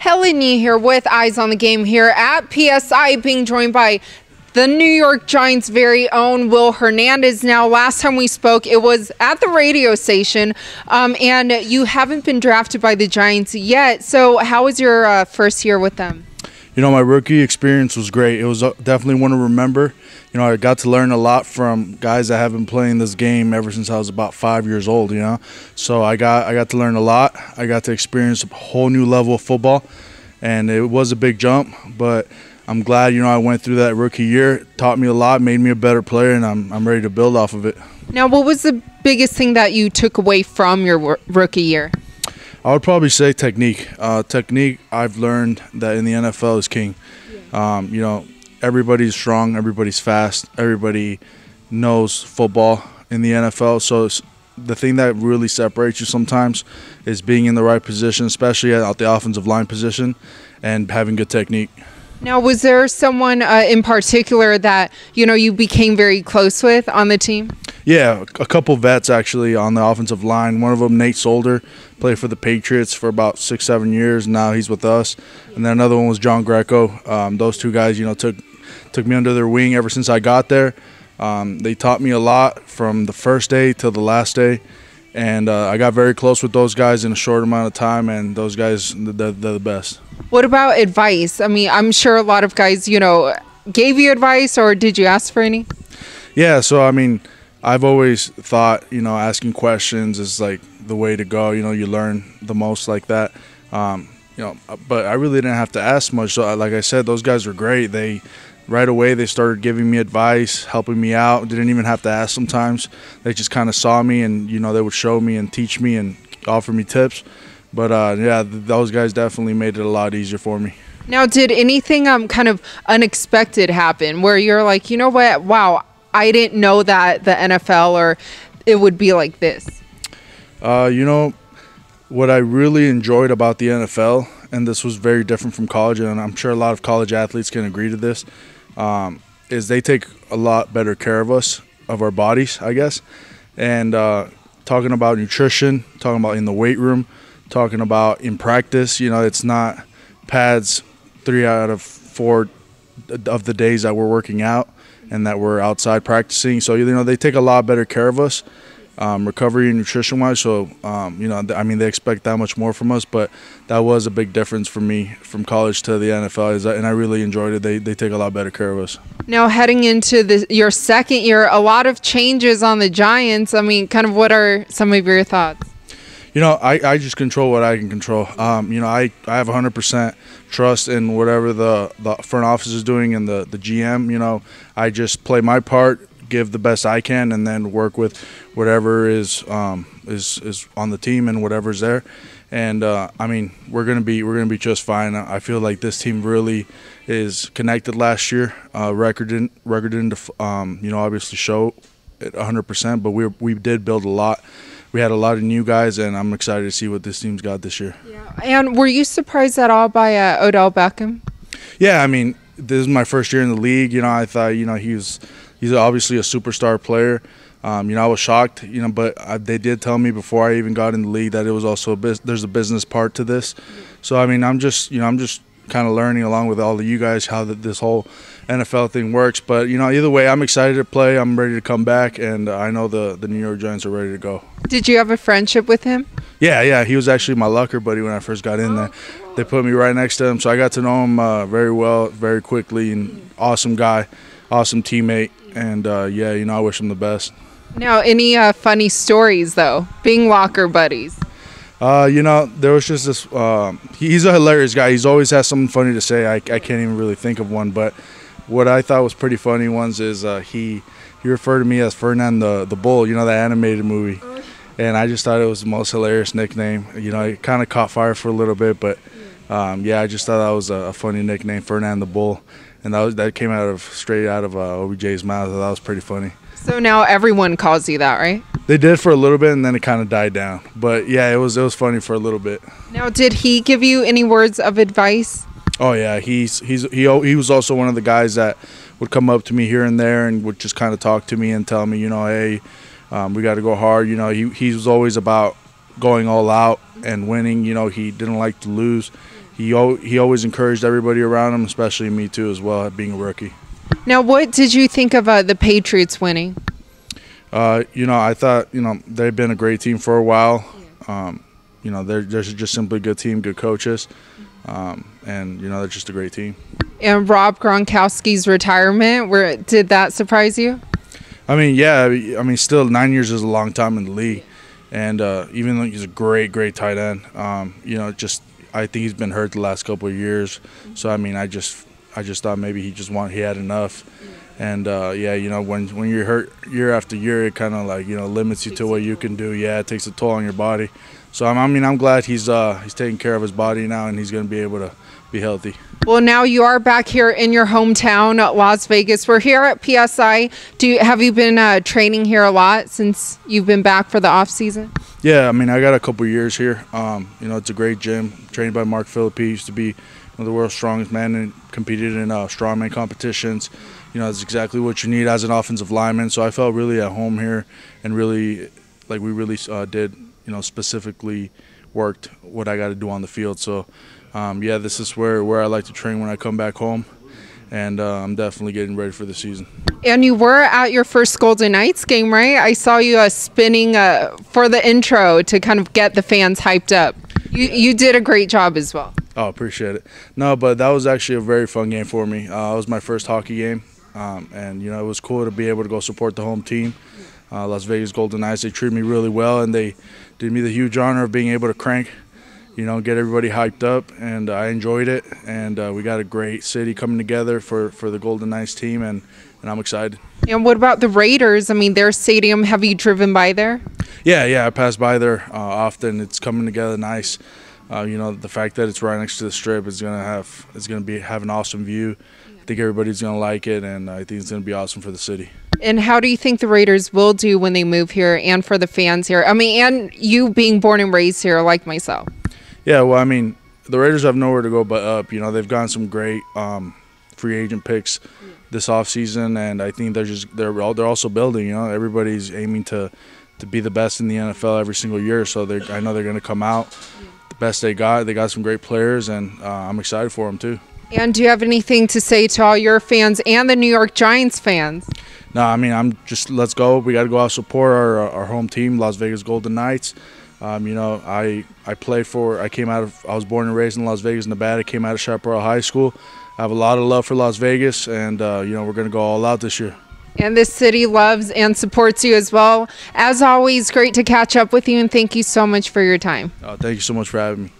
Helen here with Eyes on the Game here at PSI, being joined by the New York Giants' very own Will Hernandez. Now, last time we spoke, it was at the radio station, and you haven't been drafted by the Giants yet. So how was your first year with them? You know, my rookie experience was great. It was definitely one to remember. You know, I got to learn a lot from guys that have been playing this game ever since I was about 5 years old, you know. So I got to learn a lot. I got to experience a whole new level of football, and it was a big jump. But I'm glad, you know, I went through that rookie year. It taught me a lot, made me a better player, and I'm ready to build off of it. Now, what was the biggest thing that you took away from your rookie year? I would probably say technique. Technique, I've learned that in the NFL is king. You know, everybody's strong, everybody's fast, everybody knows football in the NFL. So the thing that really separates you sometimes is being in the right position, especially at the offensive line position, and having good technique. Now, was there someone in particular that, you know, you became very close with on the team? Yeah, a couple vets actually on the offensive line. One of them, Nate Solder, played for the Patriots for about 6-7 years. Now he's with us. And then another one was John Greco. Those two guys, you know, took me under their wing ever since I got there. They taught me a lot from the first day till the last day. And I got very close with those guys in a short amount of time, and those guys, they're the best. What about advice? I mean, I'm sure a lot of guys, you know, gave you advice, or did you ask for any? Yeah, so, I mean, I've always thought, you know, asking questions is like the way to go. You know, you learn the most like that. You know, but I really didn't have to ask much. So, like I said, those guys were great. Right away, they started giving me advice, helping me out. Didn't even have to ask sometimes. They just kind of saw me, and, you know, they would show me and teach me and offer me tips. But, yeah, those guys definitely made it a lot easier for me. Now, did anything kind of unexpected happen where you're like, you know what, wow, I didn't know that the NFL or it would be like this? You know, what I really enjoyed about the NFL, and this was very different from college, and I'm sure a lot of college athletes can agree to this, is they take a lot better care of us, of our bodies, I guess. And talking about nutrition, talking about in the weight room, talking about in practice, you know, it's not pads 3 out of 4 of the days that we're working out and that we're outside practicing. So, you know, they take a lot better care of us, recovery and nutrition-wise. So, you know, I mean, they expect that much more from us, but that was a big difference for me from college to the NFL, and I really enjoyed it. They take a lot better care of us. Now, heading into your second year, a lot of changes on the Giants. I mean, kind of what are some of your thoughts? You know, I just control what I can control. You know, I have 100% trust in whatever the front office is doing and the GM. You know, I just play my part, give the best I can, and then work with whatever is on the team and whatever's there. And I mean, we're gonna be just fine. I feel like this team really is connected last year. Record didn't you know, obviously show it 100%, but we did build a lot. We had a lot of new guys, and I'm excited to see what this team's got this year. Yeah. And were you surprised at all by Odell Beckham? Yeah, I mean, this is my first year in the league. You know, I thought, you know, he's obviously a superstar player. You know, I was shocked, you know, but they did tell me before I even got in the league that it was also there's a business part to this. So, I mean, I'm just kind of learning along with all of you guys how this whole NFL thing works. But, you know, either way, I'm excited to play. I'm ready to come back, and I know the New York Giants are ready to go. Did you have a friendship with him? Yeah. He was actually my locker buddy when I first got in there. They put me right next to him, so I got to know him very well, very quickly, and awesome guy, awesome teammate. And, yeah, you know, I wish him the best. Now, any funny stories, though, being locker buddies? You know, there was just this he's a hilarious guy. He's always has something funny to say. I can't even really think of one, but what I thought was pretty funny ones is he referred to me as Fernand the Bull, you know, that animated movie. And I just thought it was the most hilarious nickname. You know, it kind of caught fire for a little bit, but yeah, I just thought that was a funny nickname, Fernand the Bull. And that came straight out of OBJ's mouth. That was pretty funny. So now everyone calls you that, right? They did for a little bit, and then it kind of died down. But yeah, it was funny for a little bit. Now, did he give you any words of advice? Oh yeah, he was also one of the guys that would come up to me here and there and would just kind of talk to me and tell me, you know, hey, we got to go hard. You know, he was always about going all out and winning. You know, he didn't like to lose. he always encouraged everybody around him, especially me too as well, being a rookie. Now, what did you think of the Patriots winning? I thought, they've been a great team for a while. They're just simply a good team, good coaches, and, they're just a great team. And Rob Gronkowski's retirement, did that surprise you? I mean, yeah. Still 9 years is a long time in the league, and even though he's a great tight end, I think he's been hurt the last couple of years. So I just thought maybe he had enough, and when you're hurt year after year, it kind of limits you to what you can do. Yeah, it takes a toll on your body. So I'm glad he's taking care of his body now, and he's going to be able to be healthy. Well, now you are back here in your hometown, Las Vegas. We're here at PSI. Have you been training here a lot since you've been back for the off season? Yeah, I got a couple years here. It's a great gym, trained by Mark Philippi. Used to be one of the world's strongest men and competed in strongman competitions. It's exactly what you need as an offensive lineman. So I felt really at home here, and really, we really did, specifically worked what I got to do on the field. So, this is where I like to train when I come back home, and I'm definitely getting ready for the season. And you were at your first Golden Knights game, right? I saw you spinning for the intro to kind of get the fans hyped up. You did a great job as well. Oh, appreciate it. No, but that was actually a very fun game for me. It was my first hockey game, and it was cool to be able to go support the home team, Las Vegas Golden Knights. They treated me really well, and they did me the huge honor of being able to crank, get everybody hyped up, and I enjoyed it. And we got a great city coming together for the Golden Knights team, and I'm excited. And what about the Raiders? their stadium, have you driven by there? Yeah, I pass by there often. It's coming together nice. The fact that it's right next to the Strip is gonna have an awesome view. I think everybody's gonna like it, and I think it's gonna be awesome for the city. And how do you think the Raiders will do when they move here, and for the fans here? And you being born and raised here like myself. Yeah, well, the Raiders have nowhere to go but up. They've gotten some great free agent picks this offseason, and I think they're also building. Everybody's aiming to be the best in the NFL every single year. So I know they're going to come out the best they got. They got some great players, and I'm excited for them too. And do you have anything to say to all your fans and the New York Giants fans? No, I'm just, let's go. We got to go out and support our home team, Las Vegas Golden Knights. I was born and raised in Las Vegas, Nevada. Came out of Chaparral High School. I have a lot of love for Las Vegas, and we're going to go all out this year. And this city loves and supports you as well. As always, great to catch up with you, and thank you so much for your time. Thank you so much for having me.